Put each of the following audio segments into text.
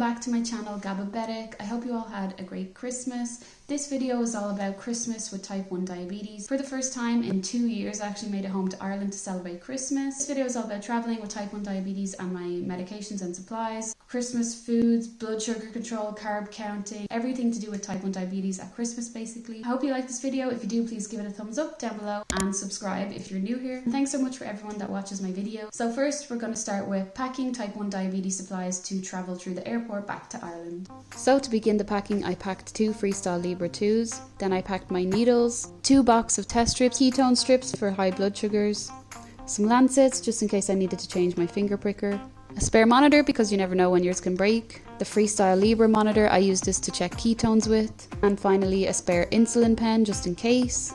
back to my channel Gabbabetic. I hope you all had a great Christmas. This video is all about Christmas with type 1 diabetes. For the first time in 2 years, I actually made it home to Ireland to celebrate Christmas. This video is all about travelling with type 1 diabetes and my medications and supplies, Christmas foods, blood sugar control, carb counting, everything to do with type 1 diabetes at Christmas basically. I hope you like this video. If you do, please give it a thumbs up down below and subscribe if you're new here. And thanks so much for everyone that watches my video. So first, we're going to start with packing type 1 diabetes supplies to travel through the airport back to Ireland. So to begin the packing, I packed 2 Freestyle Libre 2s, then I packed my needles, 2 boxes of test strips, ketone strips for high blood sugars, some lancets just in case I needed to change my finger pricker, a spare monitor because you never know when yours can break, the Freestyle Libre monitor, I use this to check ketones with, and finally a spare insulin pen just in case.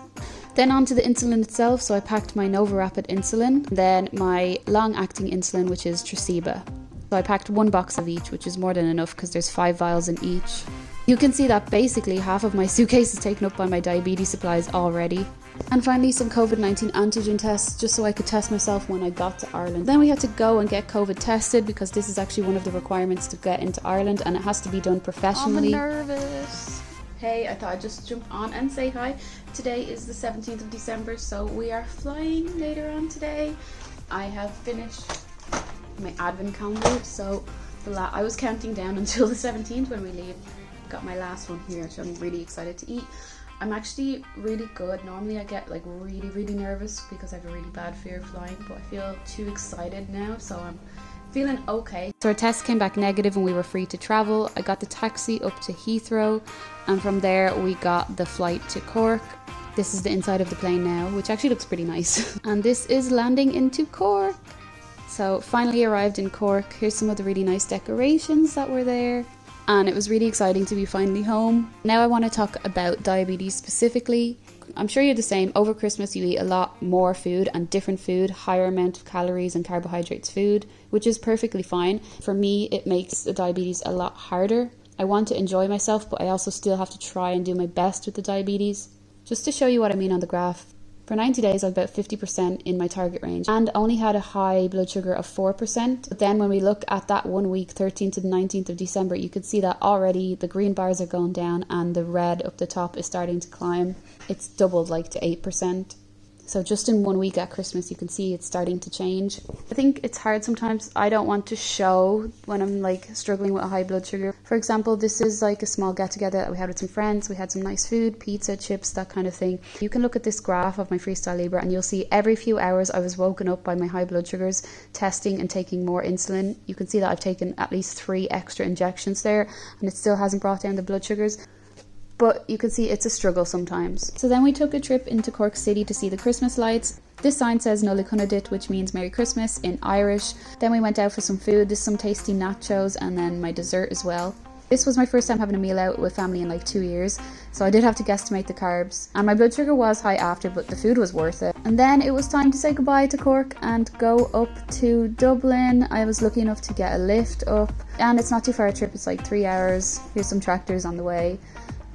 Then onto the insulin itself, so I packed my NovaRapid insulin, then my long-acting insulin, which is Tresiba. So I packed 1 box of each, which is more than enough because there's 5 vials in each. You can see that basically half of my suitcase is taken up by my diabetes supplies already. And finally some COVID-19 antigen tests, just so I could test myself when I got to Ireland. Then we had to go and get COVID tested because this is actually one of the requirements to get into Ireland and it has to be done professionally. I'm nervous. Hey, I thought I'd just jump on and say hi. Today is the 17th of December, so we are flying later on today. I have finished my advent calendar, so I was counting down until the 17th when we leave. Got my last one here, which I'm really excited to eat. I'm actually really good. Normally I get like really nervous because I have a really bad fear of flying, but I feel too excited now, so I'm feeling okay. So our test came back negative and we were free to travel. I got the taxi up to Heathrow and from there we got the flight to Cork. This is the inside of the plane now, which actually looks pretty nice. And this is landing into Cork. So finally arrived in Cork. Here's some of the really nice decorations that were there. And it was really exciting to be finally home. Now I want to talk about diabetes specifically. I'm sure you're the same. Over Christmas you eat a lot more food and different food, higher amount of calories and carbohydrates food, which is perfectly fine. For me, it makes the diabetes a lot harder. I want to enjoy myself, but I also still have to try and do my best with the diabetes. Just to show you what I mean on the graph. For 90 days, I was about 50% in my target range and only had a high blood sugar of 4%. But then when we look at that 1 week, 13th to the 19th of December, you could see that already the green bars are going down and the red up the top is starting to climb. It's doubled like to 8%. So just in 1 week at Christmas, you can see it's starting to change. I think it's hard sometimes. I don't want to show when I'm like struggling with a high blood sugar. For example, this is like a small get together that we had with some friends. We had some nice food, pizza, chips, that kind of thing. You can look at this graph of my Freestyle Libre and you'll see every few hours I was woken up by my high blood sugars, testing and taking more insulin. You can see that I've taken at least 3 extra injections there and it still hasn't brought down the blood sugars. But you can see it's a struggle sometimes. So then we took a trip into Cork City to see the Christmas lights. This sign says Nolla Cunadit, which means Merry Christmas in Irish. Then we went out for some food. There's some tasty nachos and then my dessert as well. This was my first time having a meal out with family in like 2 years, so I did have to guesstimate the carbs. And my blood sugar was high after, but the food was worth it. And then it was time to say goodbye to Cork and go up to Dublin. I was lucky enough to get a lift up, and it's not too far a trip, it's like 3 hours. Here's some tractors on the way.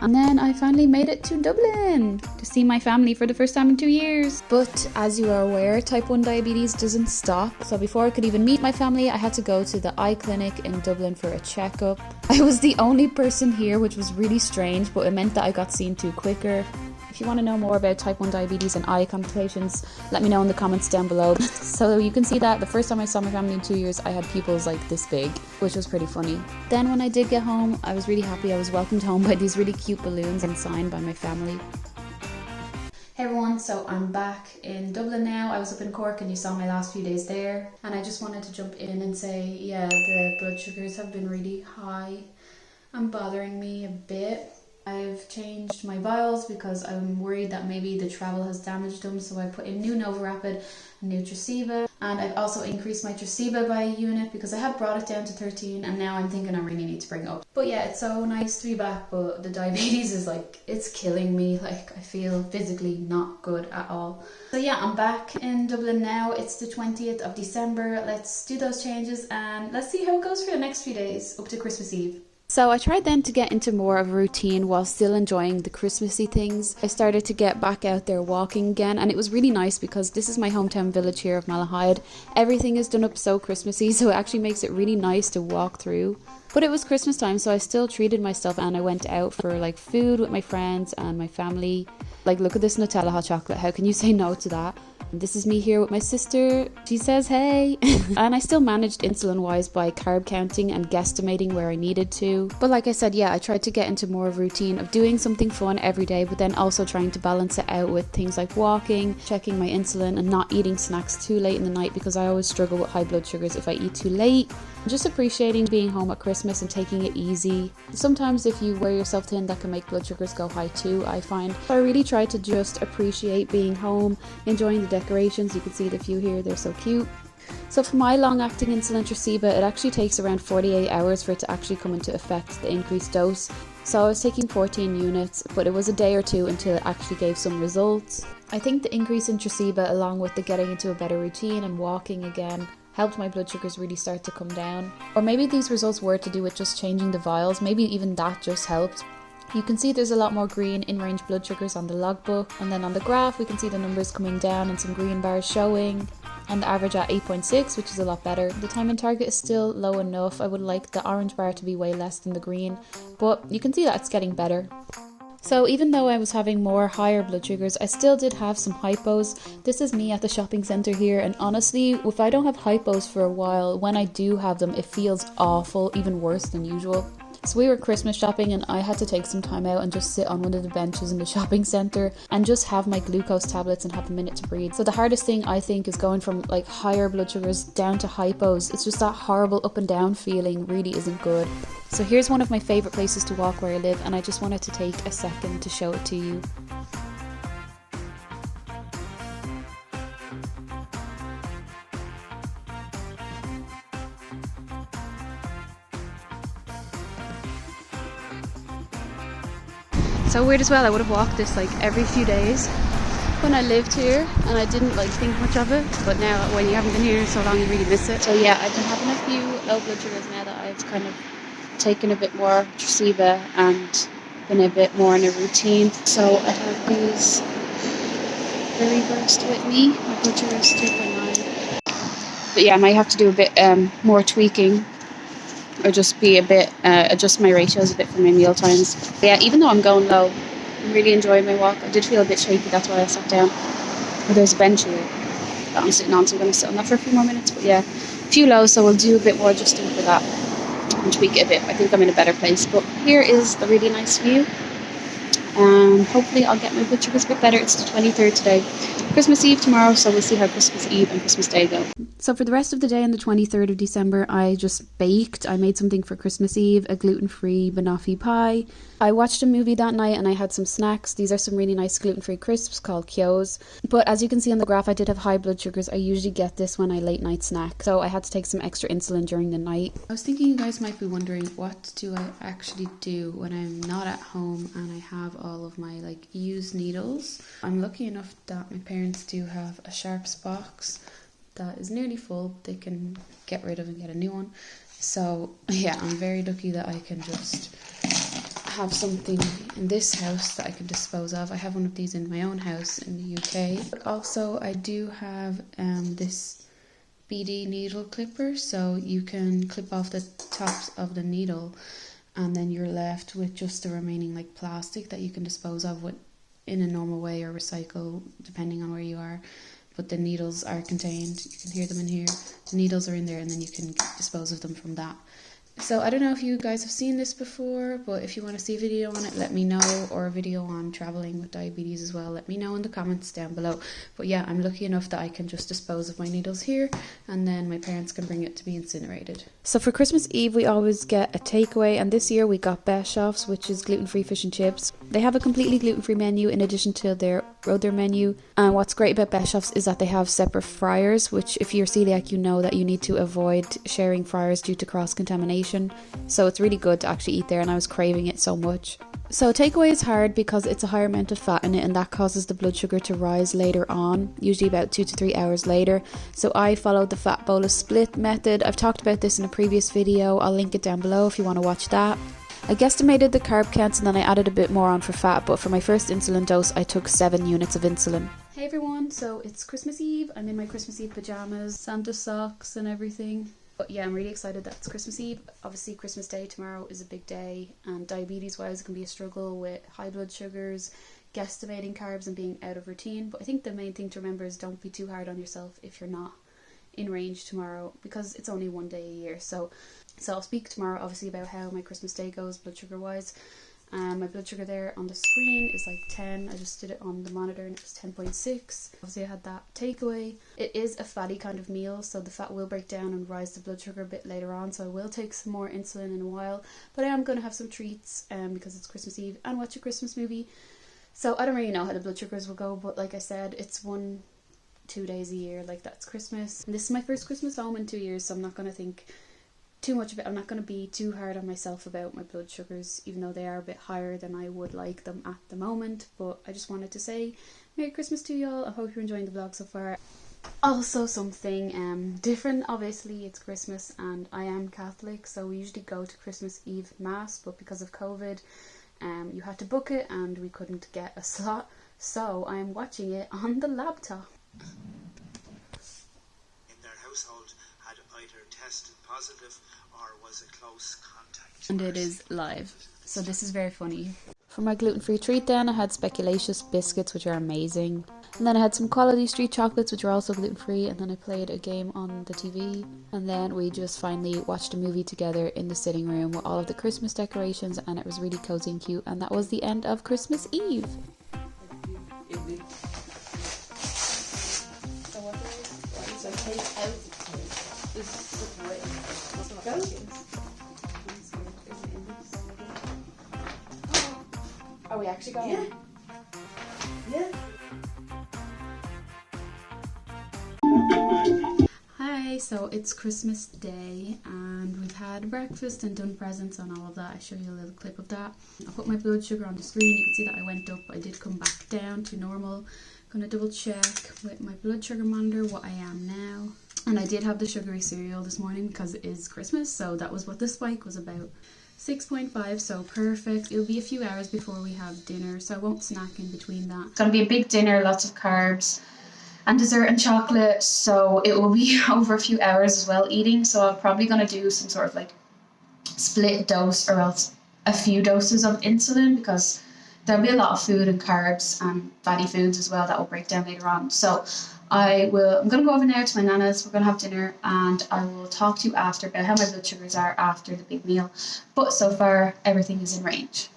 And then I finally made it to Dublin to see my family for the first time in 2 years. But as you are aware, type 1 diabetes doesn't stop. So before I could even meet my family, I had to go to the eye clinic in Dublin for a checkup. I was the only person here, which was really strange, but it meant that I got seen to quicker. If you want to know more about type 1 diabetes and eye complications, let me know in the comments down below. So you can see that the first time I saw my family in 2 years, I had pupils like this big, which was pretty funny. Then when I did get home, I was really happy. I was welcomed home by these really cute balloons and signed by my family. Hey everyone, so I'm back in Dublin now. I was up in Cork and you saw my last few days there. And I just wanted to jump in and say, yeah, the blood sugars have been really high and bothering me a bit. I've changed my vials because I'm worried that maybe the travel has damaged them, so I put in new NovaRapid and new Tresiba, and I've also increased my Tresiba by a unit because I had brought it down to 13 and now I'm thinking I really need to bring it up. But yeah, it's so nice to be back, but the diabetes is like, it's killing me. Like I feel physically not good at all. So yeah, I'm back in Dublin now. It's the 20th of December. Let's do those changes and let's see how it goes for the next few days up to Christmas Eve. So I tried then to get into more of a routine while still enjoying the Christmassy things. I started to get back out there walking again, and it was really nice because this is my hometown village here of Malahide. Everything is done up so Christmassy, so it actually makes it really nice to walk through. But it was Christmas time, so I still treated myself, and I went out for like food with my friends and my family. Like, look at this Nutella hot chocolate, how can you say no to that? This is me here with my sister. She says hey. And I still managed insulin wise by carb counting and guesstimating where I needed to. But like I said, yeah, I tried to get into more of a routine of doing something fun every day, but then also trying to balance it out with things like walking, checking my insulin, and not eating snacks too late in the night because I always struggle with high blood sugars if I eat too late. Just appreciating being home at Christmas and taking it easy. Sometimes if you wear yourself thin, that can make blood sugars go high too, I find. So I really try to just appreciate being home, enjoying the decorations. You can see the few here, they're so cute. So for my long-acting insulin Tresiba, it actually takes around 48 hours for it to actually come into effect, the increased dose. So I was taking 14 units, but it was a day or two until it actually gave some results. I think the increase in Tresiba, along with the getting into a better routine and walking again, helped my blood sugars really start to come down. Or maybe these results were to do with just changing the vials, maybe even that just helped. You can see there's a lot more green in-range blood sugars on the logbook, and then on the graph we can see the numbers coming down and some green bars showing, and the average at 8.6, which is a lot better. The time in target is still low enough. I would like the orange bar to be way less than the green, but you can see that it's getting better. So even though I was having more higher blood sugars, I still did have some hypos. This is me at the shopping centre here, and honestly, if I don't have hypos for a while, when I do have them, it feels awful, even worse than usual. So we were Christmas shopping and I had to take some time out and just sit on one of the benches in the shopping centre and just have my glucose tablets and have a minute to breathe. So the hardest thing I think is going from like higher blood sugars down to hypos. It's just that horrible up and down feeling really isn't good. So here's one of my favourite places to walk where I live, and I just wanted to take a second to show it to you. So weird as well, I would have walked this like every few days when I lived here, and I didn't like think much of it, but now when you haven't been here so long you really miss it. So yeah, I've been having a few low blood sugars now that I've kind of taken a bit more Tresiba and been a bit more in a routine. So I have these very burst with me. My blood sugar is 2.9. But yeah, I might have to do a bit more tweaking, or just be a bit adjust my ratios a bit for my meal times. But yeah, even though I'm going low, I'm really enjoying my walk. I did feel a bit shaky, that's why I sat down. But there's a bench here that I'm sitting on, so I'm going to sit on that for a few more minutes. But yeah, a few lows, so we'll do a bit more adjusting for that and tweak it a bit. I think I'm in a better place. But here is the really nice view. Hopefully I'll get my blood sugars a bit better. It's the 23rd today. Christmas Eve tomorrow, so we'll see how Christmas Eve and Christmas Day go. So for the rest of the day on the 23rd of December, I just baked. I made something for Christmas Eve, a gluten-free banoffee pie. I watched a movie that night and I had some snacks. These are some really nice gluten-free crisps called Kyo's. But as you can see on the graph, I did have high blood sugars. I usually get this when I late night snack, so I had to take some extra insulin during the night. I was thinking you guys might be wondering, what do I actually do when I'm not at home and I have all of my like used needles? I'm lucky enough that my parents do have a sharps box that is nearly full. They can get rid of and get a new one. So yeah, I'm very lucky that I can just have something in this house that I can dispose of. I have one of these in my own house in the UK. But also I do have this BD needle clipper, so you can clip off the tops of the needle and then you're left with just the remaining like plastic that you can dispose of with in a normal way or recycle depending on where you are. But the needles are contained, you can hear them in here, the needles are in there, and then you can dispose of them from that. So I don't know if you guys have seen this before, but if you want to see a video on it, let me know, or a video on traveling with diabetes as well, let me know in the comments down below. But yeah, I'm lucky enough that I can just dispose of my needles here, and then my parents can bring it to be incinerated. So for Christmas Eve we always get a takeaway, and this year we got Beshoff's, which is gluten-free fish and chips. They have a completely gluten-free menu in addition to their other menu, and what's great about Beshoff's is that they have separate fryers, which if you're celiac you know that you need to avoid sharing fryers due to cross-contamination. So it's really good to actually eat there, and I was craving it so much. So takeaway is hard because it's a higher amount of fat in it, and that causes the blood sugar to rise later on, usually about 2 to 3 hours later. So I followed the fat bolus split method. I've talked about this in a previous video. I'll link it down below if you want to watch that. I guesstimated the carb counts and then I added a bit more on for fat, but for my first insulin dose I took 7 units of insulin. Hey everyone, so it's Christmas Eve. I'm in my Christmas Eve pyjamas, Santa socks and everything. But yeah, I'm really excited that it's Christmas Eve. Obviously Christmas Day tomorrow is a big day, and diabetes wise it can be a struggle with high blood sugars, guesstimating carbs and being out of routine. But I think the main thing to remember is don't be too hard on yourself if you're not in range tomorrow, because it's only one day a year. So I'll speak tomorrow obviously about how my Christmas Day goes blood sugar wise. My blood sugar there on the screen is like 10. I just did it on the monitor and it was 10.6. Obviously I had that takeaway. It is a fatty kind of meal, so the fat will break down and rise the blood sugar a bit later on, so I will take some more insulin in a while. But I am going to have some treats because it's Christmas Eve, and watch a Christmas movie. So I don't really know how the blood sugars will go, but like I said, it's 1-2 days a year, like that's Christmas. And this is my first Christmas home in 2 years, so I'm not going to think too much of it. I'm not going to be too hard on myself about my blood sugars, even though they are a bit higher than I would like them at the moment. But I just wanted to say Merry Christmas to y'all. I hope you're enjoying the vlog so far. Also something different, obviously it's Christmas and I am Catholic, so we usually go to Christmas Eve Mass, but because of COVID you had to book it and we couldn't get a slot, so I'm watching it on the laptop. In their household had either tested positive or was a close contact. And it is live, so this is very funny. For my gluten-free treat then, I had Speculatious biscuits, which are amazing. And then I had some Quality Street chocolates, which are also gluten-free. And then I played a game on the TV. And then we just finally watched a movie together in the sitting room with all of the Christmas decorations. And it was really cozy and cute. And that was the end of Christmas Eve. Are we actually going? Yeah. Hi, so it's Christmas Day and we've had breakfast and done presents and all of that. I'll show you a little clip of that. I'll put my blood sugar on the screen. You can see that I went up. I did come back down to normal. I'm going to double check with my blood sugar monitor what I am now. And I did have the sugary cereal this morning because it is Christmas, so that was what the spike was about. 6.5, so perfect. It'll be a few hours before we have dinner, so I won't snack in between that. It's going to be a big dinner, lots of carbs and dessert and chocolate, so it will be over a few hours as well eating. So I'm probably going to do some sort of like split dose or else a few doses of insulin, because there'll be a lot of food and carbs and fatty foods as well that will break down later on. So I'm going to go over now to my nana's. We're going to have dinner and I will talk to you after about how my blood sugars are after the big meal. But so far everything is in range.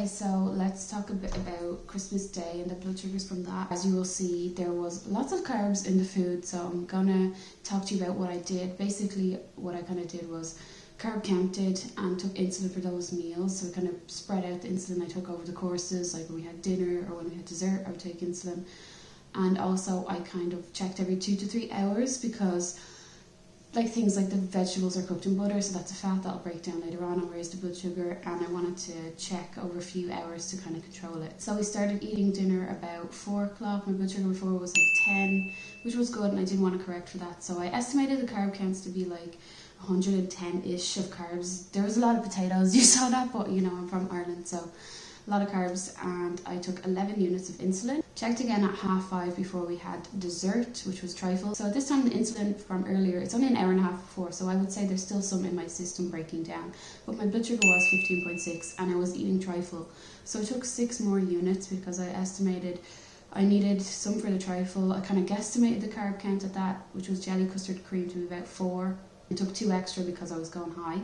So let's talk a bit about Christmas Day and the blood sugars from that. As you will see, there was lots of carbs in the food, so I'm gonna talk to you about what I did. Basically, what I kind of did was carb counted and took insulin for those meals. So I kind of spread out the insulin I took over the courses, like when we had dinner or when we had dessert, I would take insulin. And also I kind of checked every 2 to 3 hours, because like things like the vegetables are cooked in butter, so that's a fat that'll break down later on and raise the blood sugar, and I wanted to check over a few hours to kind of control it. So we started eating dinner about 4 o'clock. My blood sugar before was like 10, which was good, and I didn't want to correct for that. So I estimated the carb counts to be like 110-ish of carbs. There was a lot of potatoes, you saw that, but you know, I'm from Ireland, so a lot of carbs. And I took 11 units of insulin. Checked again at 5:30 before we had dessert, which was trifle. So at this time the insulin from earlier, it's only an hour and a half before, so I would say there's still some in my system breaking down. But my blood sugar was 15.6 and I was eating trifle. So I took 6 more units because I estimated I needed some for the trifle. I kind of guesstimated the carb count at that, which was jelly custard cream, to be about 4. I took 2 extra because I was going high.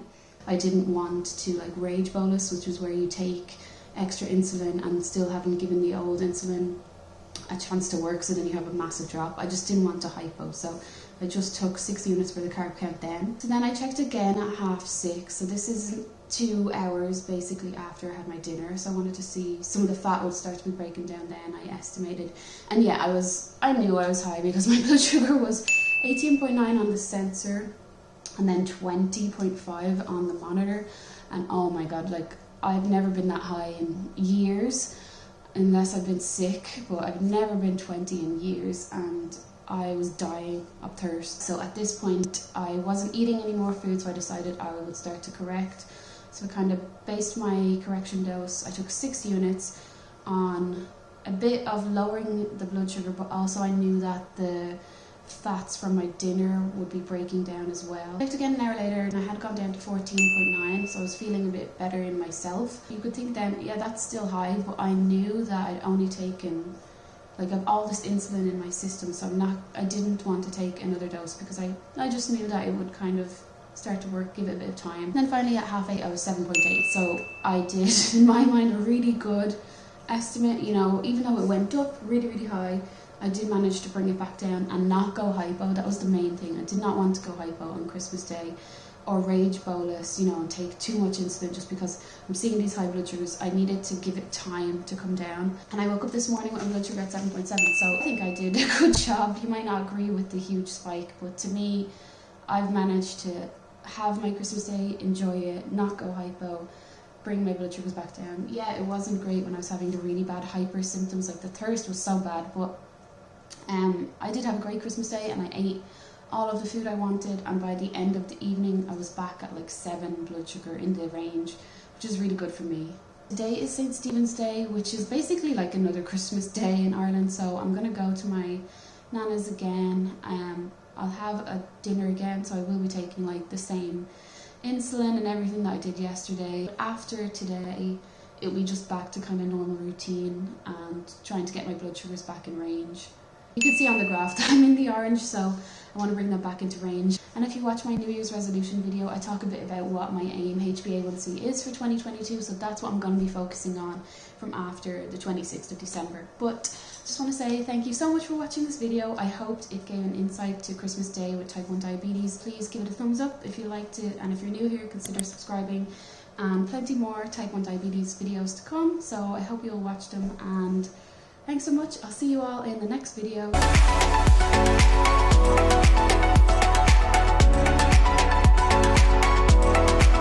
I didn't want to like rage bolus, which is where you take extra insulin and still haven't given the old insulin a chance to work, so then you have a massive drop. I just didn't want to hypo, so I just took 6 units for the carb count then. So then I checked again at 6:30, so this is 2 hours basically after I had my dinner, so I wanted to see some of the fat would start to be breaking down then, I estimated. And yeah, I knew I was high because my blood sugar was 18.9 on the sensor and then 20.5 on the monitor. And oh my god, like I've never been that high in years, unless I've been sick, but I've never been 20 in years, and I was dying of thirst. So at this point I wasn't eating any more food, so I decided I would start to correct. So I kind of based my correction dose. I took 6 units on a bit of lowering the blood sugar, but also I knew that the fats from my dinner would be breaking down as well. I checked again an hour later and I had gone down to 14.9, so I was feeling a bit better in myself. You could think then, yeah, that's still high, but I knew that I'd only taken, like, I've all this insulin in my system, so I didn't want to take another dose because I just knew that it would kind of start to work, give it a bit of time. And then finally at 8:30 I was 7.8, so I did, in my mind, a really good estimate. You know, even though it went up really, really high, I did manage to bring it back down and not go hypo. That was the main thing. I did not want to go hypo on Christmas Day or rage bolus, you know, and take too much insulin just because I'm seeing these high blood sugars. I needed to give it time to come down. And I woke up this morning with my blood sugar at 7.7, so I think I did a good job. You might not agree with the huge spike, but to me, I've managed to have my Christmas Day, enjoy it, not go hypo, bring my blood sugars back down. Yeah, it wasn't great when I was having the really bad hyper symptoms, like the thirst was so bad, but I did have a great Christmas Day and I ate all of the food I wanted, and by the end of the evening I was back at like 7 blood sugar in the range, which is really good for me. Today is St. Stephen's Day, which is basically like another Christmas day in Ireland, so I'm going to go to my nana's again. I'll have a dinner again, so I will be taking like the same insulin and everything that I did yesterday. After today, it'll be just back to kind of normal routine and trying to get my blood sugars back in range. You can see on the graph that I'm in the orange, so I want to bring that back into range. And if you watch my New Year's resolution video, I talk a bit about what my aim HbA1c is for 2022, so that's what I'm going to be focusing on from after the 26th of December. But just want to say thank you so much for watching this video. I hoped it gave an insight to Christmas Day with type 1 diabetes. Please give it a thumbs up if you liked it, and if you're new here, consider subscribing. And plenty more type 1 diabetes videos to come, so I hope you'll watch them, and thanks so much. I'll see you all in the next video.